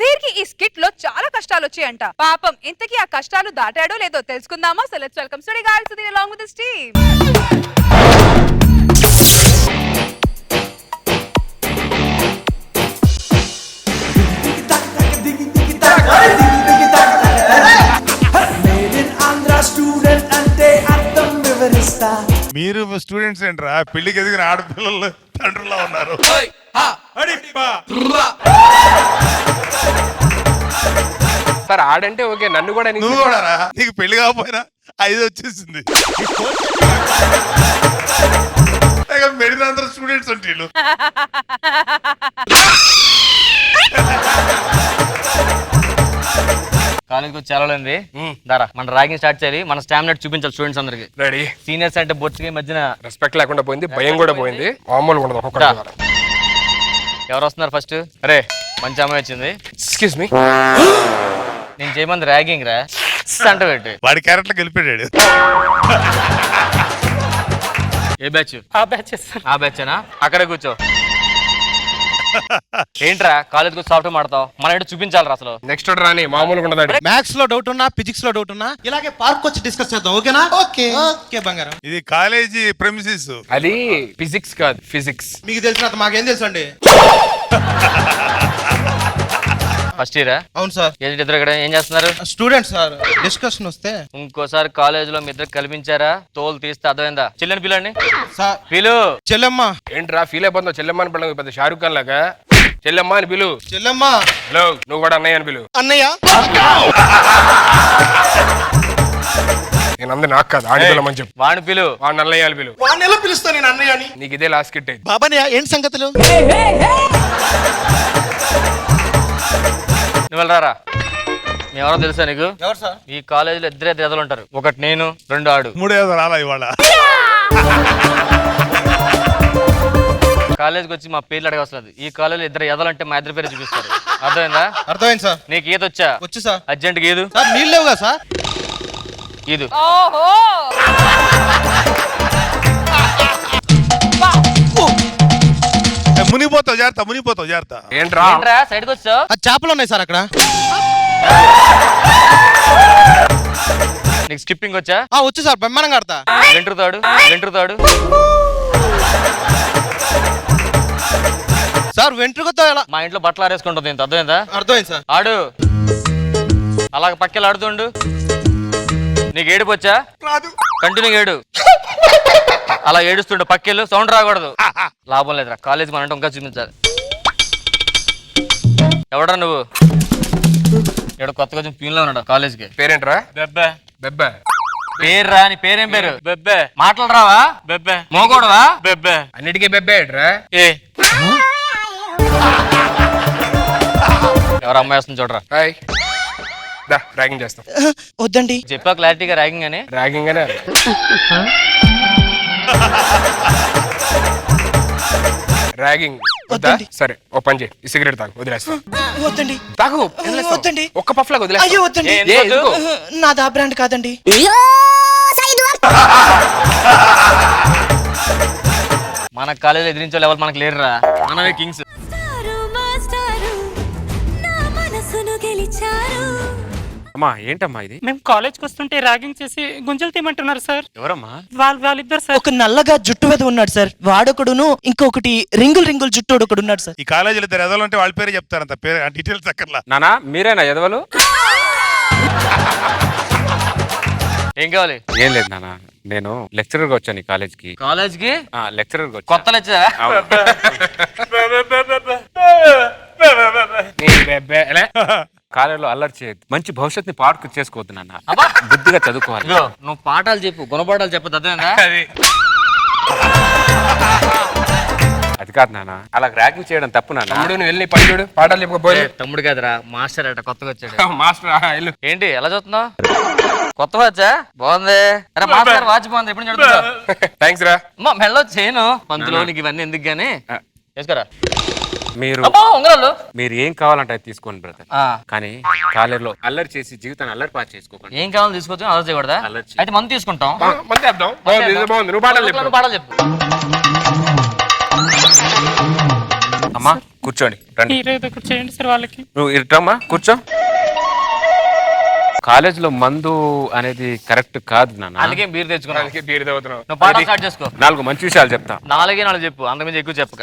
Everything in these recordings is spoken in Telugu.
సుధీర్ కి ఈ స్కిట్ లో చాలా కష్టాలు వచ్చాయంట. పాపం ఇంతకీ ఆ కష్టాలు దాటాడో లేదో తెలుసుకుందామా. So let's welcome Sudheer guys, Sudheer along with his team. మీరు స్టూడెంట్స్ ఏంట్రా, పెళ్లికి ఎదిగిన ఆడపిల్లలు తండ్రులా ఉన్నారు. సార్ ఆడంటే ఓకే, నన్ను కూడా నువ్వు కూడా నీకు పెళ్లి కాకపోయినా 5 వచ్చేసింది. మెడినందరూ స్టూడెంట్స్ అంటే కాలేజ్కి వచ్చి చేరాలండి. దారా మన ర్యాగింగ్ స్టార్ట్ చేయాలి. మన స్టామినా చూపించాలి స్టూడెంట్స్ అందరికి. రెడీ. సీనియర్స్ అంటే బొచ్చుకి మధ్యన రెస్పెక్ట్ లేకుండా పోయింది, భయం కూడా పోయింది, మామూలుగా ఉండదు ఒక్కొక్కటి. ఎవరు వస్తున్నారు ఫస్ట్? అరే మంచి అమ్మాయి వచ్చింది. ఎక్స్క్యూజ్ మీ, నేను చేయమంది ర్యాగింగ్ రా అంట పెట్టి వాడి క్యారెక్టర్ గెలిపాడు. ఏ బ్యాచ్? ఆ బ్యాచేనా? అక్కడే కూర్చో. ఏంట్రా కాలేజ్ కు సాఫ్ట్వేర్ మాడతావు? మన ఏంటో చూపించాలరా అసలు. నెక్స్ట్ రాని మామూలుగా ఉండదు. మ్యాథ్స్ లో డౌట్ ఉన్నా, ఫిజిక్స్ లో డౌట్ ఉన్నా ఇలాగే పార్క్ వచ్చి డిస్కస్ చేద్దాం. ఓకేనా? ఓకే ఓకే బంగారం. ఇది కాలేజీ ప్రెమిసిస్. అది ఫిజిక్స్ కాదు, ఫిజిక్స్. మీకు తెలిసినంత మాకేం తెలుసు అండి. ఫస్ట్ ఇయరా? అవును సార్. ఇద్దరు ఇక్కడ ఏం చేస్తున్నారు? స్టూడెంట్ సార్, డిస్కషన్ వస్తే. ఇంకోసారి కాలేజ్ లో మీ ఇద్దరు కల్పించారా తోలు తీస్తే అర్థమైందా? చెల్లెని పిల్లండి సార్. పిలు. చెల్లెమ్మ. ఏంట్రా ఫీల్ అయిపోతావు? చెల్లెమ్మ అని పిల్లలు పెద్ద షారుఖ్ ఖాన్ లాగా. చెల్లెమ్మ అని పిలు. చెల్లెమ్మ. హలో, నువ్వు కూడా అన్నయ్య అని పిలు. అన్నయ్య. నేను అందరు నాకు కాదు, ఆడిపిల్లమని చెప్పు. వాడిని పిలు. వాడిని అన్నయ్య అని పిలు. వాడిని ఎలా పిలుస్తా నేను అన్నయ్య అని? నీకు ఇదే లాస్ట్ కిట్. బాబానే ఏంటి సంగతులు? నువ్వు వెళ్ళరారా. మేమెవరో తెలుసా నీకు? ఎవరు సార్? ఈ కాలేజీలో ఇద్దరే ఎదలు ఉంటారు. ఒకటి నేను, 2 ఆడు. 3 రాలా ఇవాళ. కాలేజ్కి వచ్చి మా పేర్లు అడగవసలేదు. ఈ కాలేజీలో ఇద్దరు ఎదలంటే మా ఇద్దరు పేరు చూపిస్తారు. అర్థమైందా? అర్థమైంది సార్. నీకు ఈత వచ్చా? వచ్చు సార్. అర్జెంట్ ఈదు. సార్ నీళ్ళు లేవుగా సార్? ఈదు. ఓహో మునిగిపోతావు జాగ్రత్త, మునిగిపోతావు జాగ్రత్త. ఏంట్రా సైడ్ కి వచ్చావు? చేపలు ఉన్నాయి సార్ అక్కడ. నీకు స్కిప్పింగ్ వచ్చా? వచ్చు సార్, బ్రహ్మాండంగా ఆడతా. వెంట్రుతాడు సార్. వెంట్రుకతో ఎలా? మా ఇంట్లో బట్టలు ఆరేసుకుంటుంది. ఇంత అర్థమైందా? అర్థమైంది సార్. ఆడు అలాగ పక్కలు ఆడుతుండు. నీకు ఏడుపు వచ్చా? కంటిన్యూ ఏడు. అలా ఏడుస్తుండు. పక్కెళ్ళు, సౌండ్ రాకూడదు. లాభం లేదురా, కాలేజ్ మన అంటే ఇంకా చూపించాలి. ఎవడరా నువ్వు? ఇక్కడ కొత్తగా కొంచెం పీన్లో ఉన్నాడు కాలేజ్కి. పేరేంట్రా? బెబ్బే. బెబ్బే పేర్రా? నీ పేరేం పేరు? బెబ్బే. మాట్లాడరావా? బెబ్బే. మోగోడవా? బెబ్బే. అన్నిటికీ బెబ్బే ఏంట్రా? ఏ ఎవరు అమ్మాయి వస్తుంది చూడరా. హాయ్, దా ర్యాగింగ్ చేస్తాం. వద్దండి. చెప్పా క్లారిటీగా ర్యాగింగ్ అని. ర్యాగింగ్ అనే ర్యాగింగ్ వద్దా? సరే ఓ పని చేయి, ఈ సిగరెట్ తాగు, వదిలేస్తా. వద్దండి. తాగు, వద్దండి. ఒక్క పఫ్ లాగా వదిలేస్తా. అయ్యో వద్దండి. నాది ఆ బ్రాండ్ కాదండి. మన కాలేజీలో ఎదిరించే లెవెల్ మనకు లేరురా. మనమే కింగ్స్. అమ్మా ఏంటమ్మా ఇది? మేము కాలేజ్కి వస్తుంటే ర్యాగింగ్ చేసి గుంజలు తీయమంటున్నారు సార్. ఎవరమ్మా? వాళ్ళిద్దరు సార్. ఒక నల్లగా జుట్టు మీద ఉన్నాడు సార్ వాడొకడును, ఇంకొకటి రింగుల్ జుట్టు ఒకడు ఉన్నాడు సార్. ఈ కాలేజీలో ఇద్దరు ఎదలు ఉంటే వాళ్ళ పేరు చెప్తారంత, పేరు డీటెయిల్స్ అక్కర్లా. నానా మీరేనా ఎదవలు? ఏం కావాలి? ఏం లేదు నాన్న, నేను లెక్చరర్ గా వచ్చాను ఈ కాలేజ్కి. కాలేజ్కి లెక్చరర్ గా కొత్త లెక్చరా? కాలేజీలో అల్లరి చేయద్దు, మంచి భవిష్యత్తుని పార్క్ చేసుకోవద్దు నాన్న, బుద్ధిగా చదువుకోవాలి. నువ్వు పాఠాలు చెప్పు, గుణపాఠాలు చెప్పదు. అదేనా? అది కాదు నాన్న, అలా ర్యాగింగ్ చేయడం తప్పు నాన్న. తమ్ముడు నువ్వు వెళ్ళి పని చూడు, పాఠాలు చెప్పకపోయి. తమ్ముడు కాదురా, మాస్టర్ అట కొత్తగా వచ్చాడు. మాస్టర్ ఏంటి ఎలా చూస్తున్నావు? కొత్త వాచా? బాగుంది. అరే మాస్టర్ వాచ్ బాగుంది, ఎప్పుడు చదువుతావు? థ్యాంక్స్ రా. మెల్లో చేయను పంతులో, నీకు ఇవన్నీ ఎందుకు గానీ వేసుకోరా. మీరు ఏం కావాలంటే అది తీసుకోండి బ్రదర్, కానీ కాలేజీలో అల్లరి చేసి జీవితాన్ని అల్లరి పాటు చేసుకోకండి. ఏం కావాలో తీసుకోవచ్చు, అల్లరి చేయకూడదా? అయితే మందు తీసుకుంటాం. బాగుంది, నువ్వు పాఠాలు చెప్పు. పాఠాలు చెప్పు. అమ్మా కూర్చోండి రండి హీరో ఏదో ఒకటి చేయండి సార్ వాళ్ళకి. నువ్వు ఇట్రమ్మా కూర్చో. కాలేజ్ లో మందు అనేది కరెక్ట్ కాదు నాన్న. అందుకే బీర్ తెచ్చుకున్నాను. అందుకే బీర్ తాగుతున్నావు. నువ్వు పాట స్టార్ట్ చేసుకో. 4 మంచి విషయాలు చెప్తా. 4 చెప్పు, అంతకుమించి ఎక్కువ చెప్పక.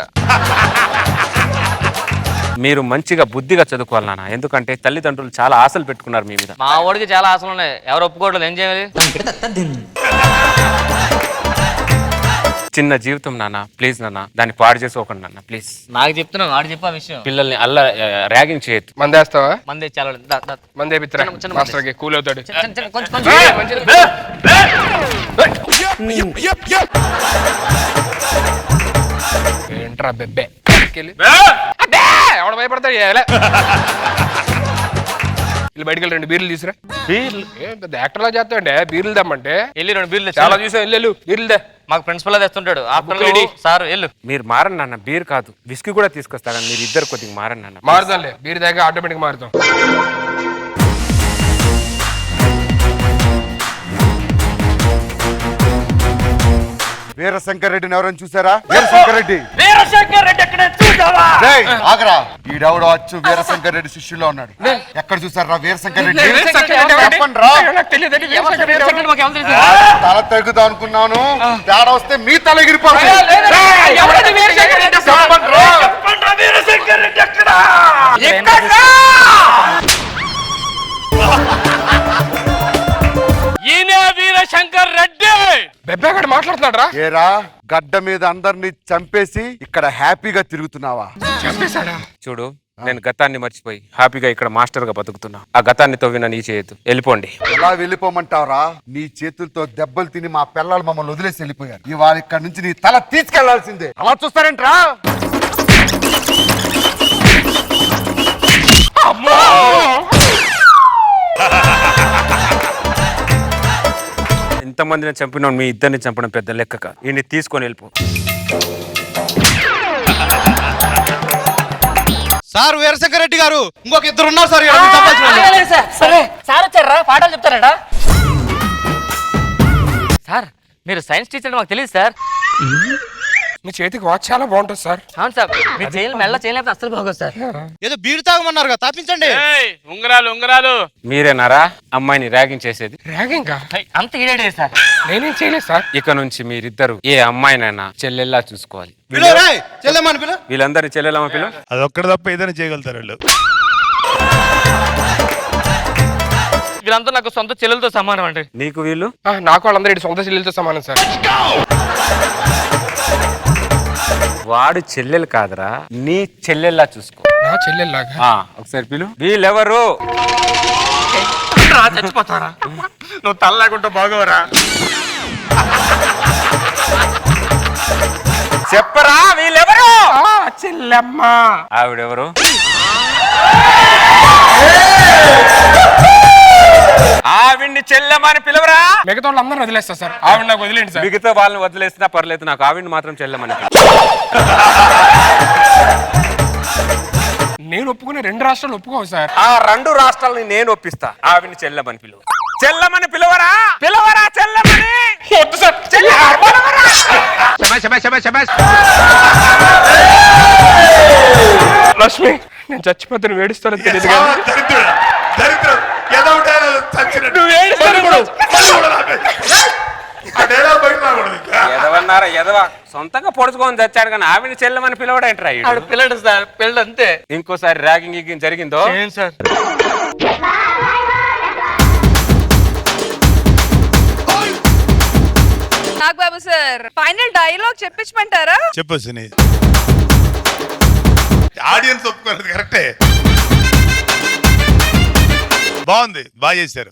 మీరు మంచిగా బుద్ధిగా చదువుకోవాలి నాన్న. ఎందుకంటే తల్లిదండ్రులు చాలా ఆశలు పెట్టుకున్నారు మీ మీద. మా వాడికి చాలా ఆశలు ఉన్నాయి, ఎవరు ఒప్పుకోవట్లేదు, ఏం చేయాలి? చిన్న జీవితం నాన్న, ప్లీజ్ నాన్న దాన్ని పాడు చేసుకోకండి నాన్న ప్లీజ్. నాకు చెప్తున్నావు, వాడు చెప్పా విషయం. పిల్లల్ని ర్యాగింగ్ చేయొద్దు. మందేస్తావా? మంది చాలా మందే పిత్ర చిన్న మాస్టర్ కి కూల్ అవుతాడు. కొంచెం ఏంట్రా బెబ్బే ఎవడ భయపడతాడు వీళ్ళు బయటకు వెళ్ళి 2 బీర్లు తీసురా. బీర్లు ఏం పెద్ద యాక్టర్ లా చేస్తాండే బీర్లు దమ్మంటే. వెళ్ళి 2 బీర్లు చాలా చూసాం. వెళ్ళు బీర్లు దే. మాకు ప్రిన్సిపల్ తెస్తుంటాడు. రెడీ. సార్ వెళ్ళు. మీరు మారండి నాన్న. బీర్ కాదు విస్కీ కూడా తీసుకొస్తా కానీ మీరు ఇద్దరు కొద్దిగా మారండి నాన్న. మారుదాంలే, బీర్ దాకా ఆటోమేటిక్ మారుతాం. వీరశంకర్ రెడ్డిని ఎవరైనా చూసారా? వీరశంకర్ రెడ్డి ఆగరా. ఈడెవడో అచ్చు వీరశంకర్ రెడ్డి శిష్యుల్లో ఉన్నాడు. ఎక్కడ చూసారా వీరశంకర్ రెడ్డి? చెప్పండి రా. తల తెగుతా అనుకున్నాను, తేడా వస్తే మీ తల ఎగిరిపోతుంది. చెప్పండి రా. వీరశంకర్ రెడ్డి బెబ్బే అక్కడ మాట్లాడుతున్నాడు రా. ఏరా గడ్డ మీద అందరిని చంపేసి ఇక్కడ హ్యాపీగా తిరుగుతున్నావా? చంపేశాడా? చూడు నేను గతాన్ని మర్చిపోయి హ్యాపీగా ఇక్కడ మాస్టర్ గా బతుకుతున్నా. ఆ గతాన్ని తవ్విన నీ చేయొద్దు, వెళ్ళిపోండి. ఎలా వెళ్ళిపోమంటావురా? నీ చేతులతో దెబ్బలు తిని మా పిల్లలు మమ్మల్ని వదిలేసి వెళ్ళిపోయారు. ఇవాళ ఇక్కడ నుంచి నీ తల తీసుకెళ్లాల్సిందే. అలా చూస్తారేంట్రా? ఇంతమందిని చంపిన మీ ఇద్దరిని చంపడం పెద్ద లెక్క కాదు. ఈయన్ని తీసుకొని వెళ్ళిపో. సార్ వీరశంకర్ రెడ్డి గారు ఇంకొక 2 ఉన్నారు సార్ ఇక్కడ. మీరు చంపాల్సిన వాళ్ళు. సరే సార్ వచ్చారా? పాఠాలు చెప్తారా? సార్ మీరు సైన్స్ టీచర్ మాకు తెలియదు సార్. మీ చేతికి వాచ్ చాలా బాగుంటుంది సార్. అవును సార్, మీరు మెల్ల చేయలేకపోతే అస్సలు బాగోదు సార్. ఏదో బీరు తాగమన్నారు కదా, తాపించండి. ఉంగరాలు మీరేనారా అమ్మాయిని ర్యాగింగ్ చేసేది? ర్యాగింగ్ అంత ఈడే సార్. నేనేం చేయలేదు సార్. ఇక నుంచి మీరిద్దరు ఏ అమ్మాయినైనా చెల్లెల్లా చూసుకోవాలి. పిలు రేయ్, చెల్లెమ్మని పిలు. వీళ్ళందరినీ చెల్లెలమ్మ పిలు. అదొక్కటి తప్ప ఏదైనా చేయగలుగుతారు వీళ్ళు. వీళ్ళంతా నాకు సొంత చెల్లెలతో సమానం అండి. నీకు వీళ్ళు? నాకు వాళ్ళందరూ ఇటు సొంత చెల్లెలతో సమానం సార్. వాడు చెల్లెలు కాదురా, నీ చెల్లెల్లా చూసుకో. నా చెల్లెల్లాగా? ఒకసారి పిలు. వీళ్ళెవరు? చచ్చిపోతారా నువ్వు తల్లాకుంటూ బాగోరా. చెప్పరా వీళ్ళెవరు? చెల్లెమ్మ. ఆవిడెవరు? ఆవిడ్ని చెల్లెమని పిలవరా. మిగతా వాళ్ళందరూ వదిలేస్తా సార్. ఆవిడ నాకు వదిలేండి సార్. మిగతా వాళ్ళని వదిలేసినా పర్లేదు, నాకు ఆవిడ్ని మాత్రం చెల్లెమని పిలు. నేను ఒప్పుకునే 2 రాష్ట్రాలు ఒప్పుకోవు సార్. ఆ 2 రాష్ట్రాలని నేను ఒప్పిస్తా. ఆవిడ్ని చెల్లెమని పిలువ. చెల్లెమని పిలవరా? పిలవరా చెల్లెమని. వద్దు సార్. లక్ష్మి నేను చచ్చిపోతే నువ్వు ఏడుస్తానని తెలియదు కానీ దరిద్రం ఏదో ఉంటాయో చచ్చినట్టు. నువ్వు ఏడుస్తాను కూడా. ఆ డైలాగ్ బయట రాకూడదు ఇంకా. ఎదవన్నారా ఎదవ సొంతంగా పొడుచుకొని తెచ్చాడు కానీ ఆవిడ్ని చెల్లెమని పిలవడేంట్రా? పిల్లడు సార్, పిల్లడు అంతే. ఇంకోసారి ర్యాగింగ్ జరిగిందో ఏం sir? Nagababu sir final dialogue చెప్పించమంటారా? చెప్పొచ్చు నీ ఆడియన్స్ ఒప్పుకోలేదు. కరెక్టే, బాగుంది, బాగా చేశారు.